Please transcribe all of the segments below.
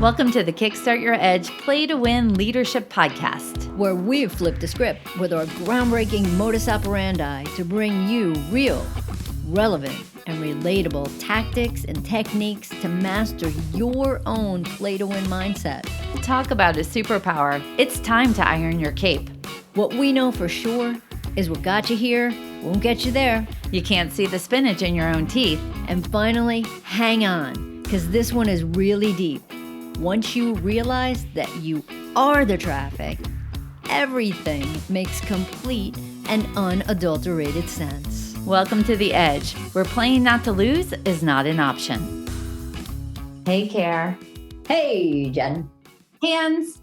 Welcome to the Kickstart Your Edge Play to Win Leadership Podcast, where we've flipped the script with our groundbreaking modus operandi to bring you real, relevant, and relatable tactics and techniques to master your own play to win mindset. Talk about a superpower. It's time to iron your cape. What we know for sure is what got you here won't get you there. You can't see the spinach in your own teeth. And finally, hang on, because this one is really deep. Once you realize that you are the traffic, everything makes complete and unadulterated sense. Welcome to the Edge, where playing not to lose is not an option. Hey, Care. Hey, Jen. Hands.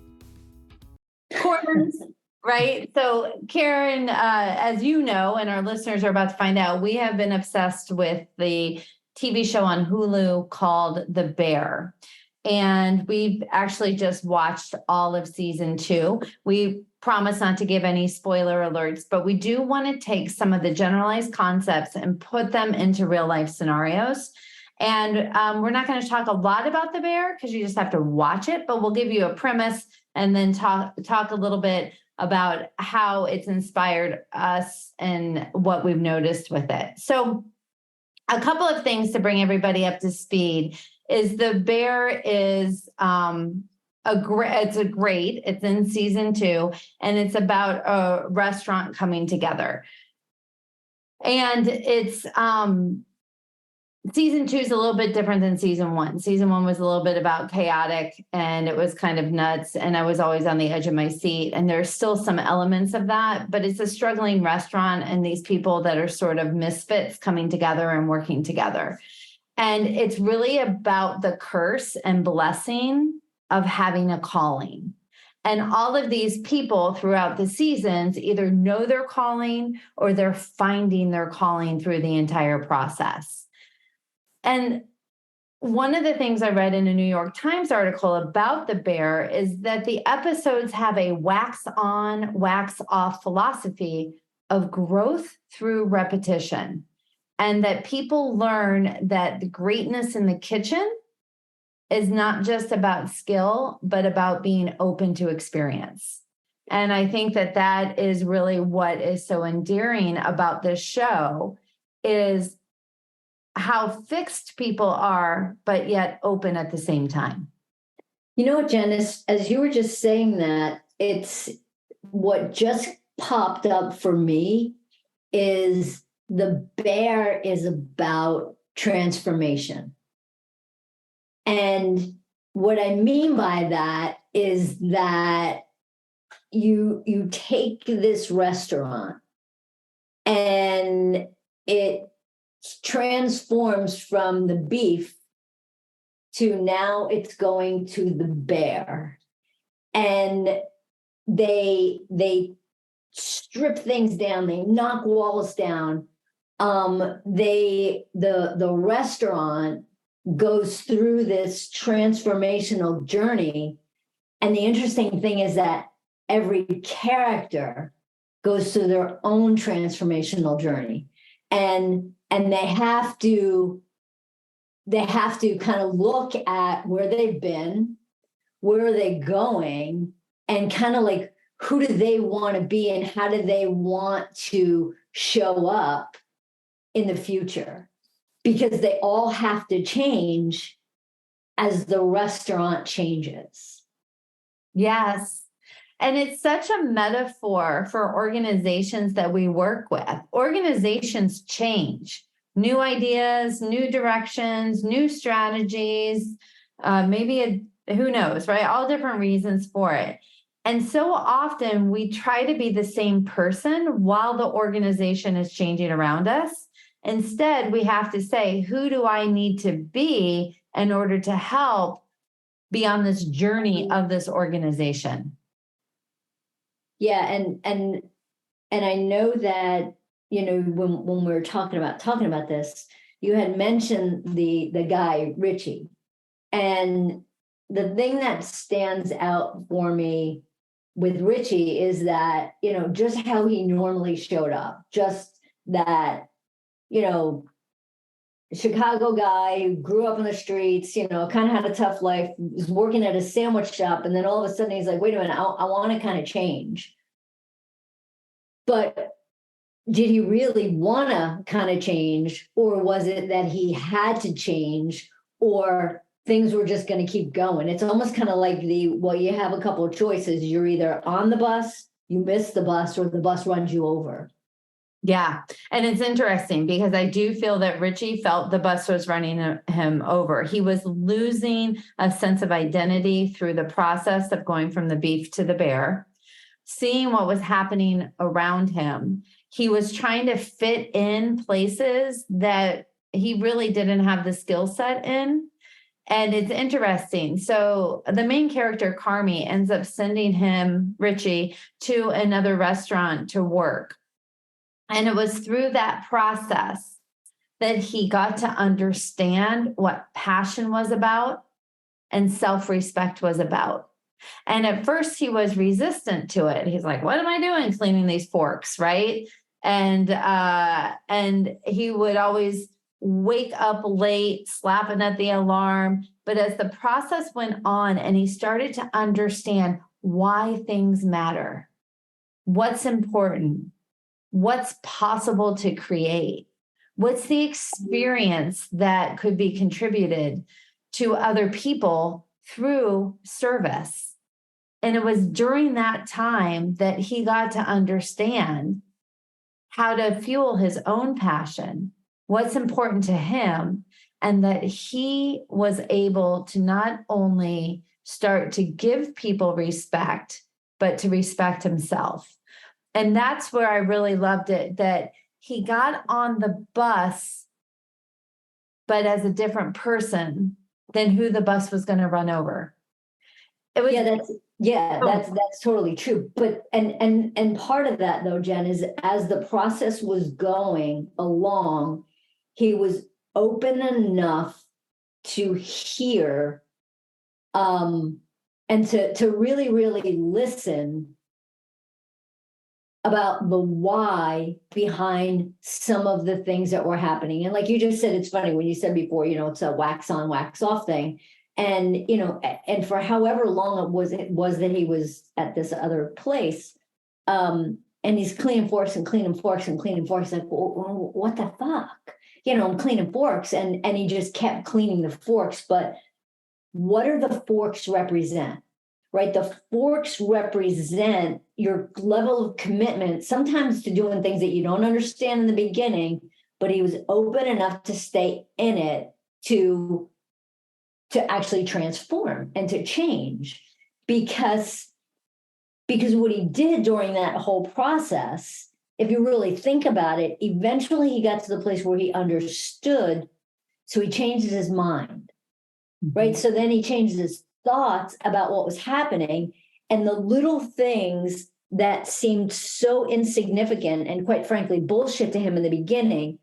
Corners. Right? So, Karen, as you know, and our listeners are about to find out, we have been obsessed with the TV show on Hulu called The Bear. And we've actually just watched all of season 2. We promise not to give any spoiler alerts, but we do want to take some of the generalized concepts and put them into real life scenarios. And we're not going to talk a lot about The Bear because you just have to watch it, but we'll give you a premise and then talk a little bit about how it's inspired us and what we've noticed with it. So a couple of things to bring everybody up to speed is The Bear is it's in season 2, and it's about a restaurant coming together. And it's season 2 is a little bit different than season 1. Season 1 was a little bit about chaotic, and it was kind of nuts, and I was always on the edge of my seat. And there's still some elements of that, but it's a struggling restaurant and these people that are sort of misfits coming together and working together. And it's really about the curse and blessing of having a calling. And all of these people throughout the seasons either know their calling or they're finding their calling through the entire process. And one of the things I read in a New York Times article about The Bear is that the episodes have a wax on, wax off philosophy of growth through repetition. And that people learn that the greatness in the kitchen is not just about skill, but about being open to experience. And I think that that is really what is so endearing about this show is how fixed people are, but yet open at the same time. You know what, Jen, as you were just saying that, it's what just popped up for me is The Bear is about transformation. And what I mean by that is that you take this restaurant and it transforms from the beef to now it's going to the bear. And they strip things down, they knock walls down. The restaurant goes through this transformational journey. And the interesting thing is that every character goes through their own transformational journey. And they have to kind of look at where they've been, where are they going, and kind of like, who do they want to be and how do they want to show up in the future? Because they all have to change as the restaurant changes. Yes. And it's such a metaphor for organizations that we work with. Organizations change. New ideas, new directions, new strategies, who knows, right? All different reasons for it. And so often we try to be the same person while the organization is changing around us. Instead, we have to say, who do I need to be in order to help be on this journey of this organization? Yeah, and I know that, you know, when we were talking about this, you had mentioned the guy Richie, and the thing that stands out for me with Richie is that, you know, just how he normally showed up, just that, you know, Chicago guy who grew up in the streets, you know, kind of had a tough life, was working at a sandwich shop. And then all of a sudden he's like, wait a minute, I want to kind of change. But did he really want to kind of change? Or was it that he had to change? Or things were just going to keep going? It's almost kind of like well, you have a couple of choices. You're either on the bus, you miss the bus, or the bus runs you over. Yeah. And it's interesting because I do feel that Richie felt the bus was running him over. He was losing a sense of identity through the process of going from the beef to the bear, seeing what was happening around him. He was trying to fit in places that he really didn't have the skill set in. And it's interesting. So the main character, Carmi, ends up sending him, Richie, to another restaurant to work. And it was through that process that he got to understand what passion was about and self-respect was about. And at first he was resistant to it. He's like, what am I doing cleaning these forks, right? And he would always wake up late, slapping at the alarm. But as the process went on and he started to understand why things matter, what's important, what's possible to create, what's the experience that could be contributed to other people through service. And it was during that time that he got to understand how to fuel his own passion, what's important to him, and that he was able to not only start to give people respect, but to respect himself. And that's where I really loved it, that he got on the bus, but as a different person than who the bus was going to run over. It was That's totally true. But and part of that though, Jen, is as the process was going along, he was open enough to hear and to really, really listen about the why behind some of the things that were happening. And like you just said, it's funny when you said before, you know, it's a wax on, wax off thing. And, you know, and for however long it was that he was at this other place, and he's cleaning forks and cleaning forks and cleaning forks. Like, well, what the fuck? You know, I'm cleaning forks. And he just kept cleaning the forks. But what are the forks represent? Right? The forks represent your level of commitment, sometimes to doing things that you don't understand in the beginning, but he was open enough to stay in it to actually transform and to change because what he did during that whole process, if you really think about it, eventually he got to the place where he understood. So he changes his mind, right? So then he changes his thoughts about what was happening, and the little things that seemed so insignificant and quite frankly bullshit to him in the beginning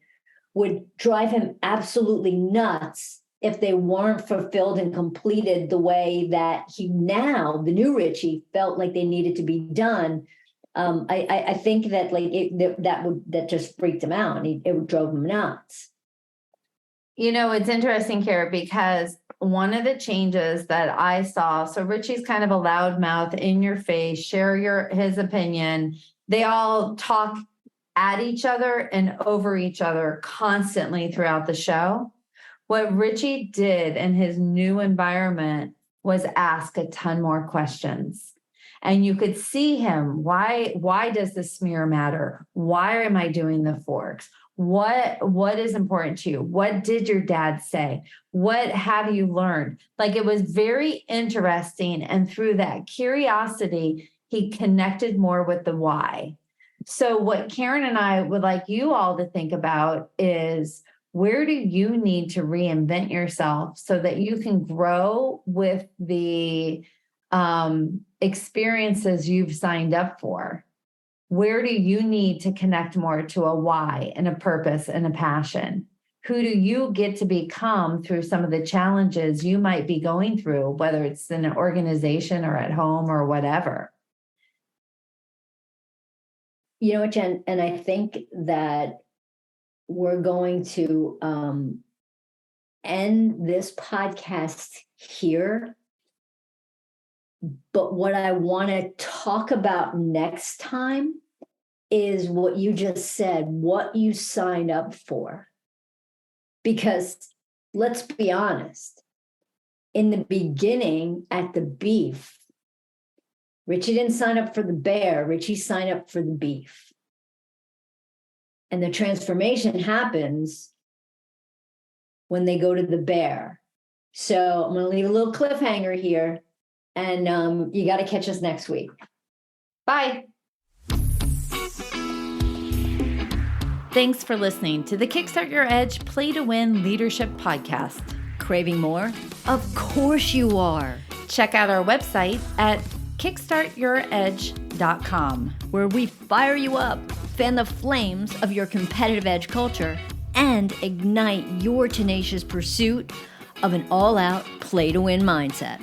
would drive him absolutely nuts if they weren't fulfilled and completed the way that he now, the new Richie, felt like they needed to be done. I think that like that just freaked him out. It drove him nuts. You know, it's interesting, Kara, because one of the changes that I saw, so Richie's kind of a loudmouth, in your face, share his opinion. They all talk at each other and over each other constantly throughout the show. What Richie did in his new environment was ask a ton more questions. And you could see him. Why does the smear matter? Why am I doing the forks? What is important to you? What did your dad say? What have you learned? Like, it was very interesting. And through that curiosity, he connected more with the why. So what Karen and I would like you all to think about is, where do you need to reinvent yourself so that you can grow with the experiences you've signed up for? Where do you need to connect more to a why and a purpose and a passion? Who do you get to become through some of the challenges you might be going through, whether it's in an organization or at home or whatever? You know what, Jen, and I think that we're going to end this podcast here. But what I want to talk about next time is what you just said, what you signed up for. Because let's be honest, in the beginning at the beef, Richie didn't sign up for the bear, Richie signed up for the beef. And the transformation happens when they go to the bear. So I'm going to leave a little cliffhanger here, and you got to catch us next week. Bye. Thanks for listening to the Kickstart Your Edge Play to Win Leadership Podcast. Craving more? Of course you are. Check out our website at kickstartyouredge.com, where we fire you up, fan the flames of your competitive edge culture, and ignite your tenacious pursuit of an all-out play-to-win mindset.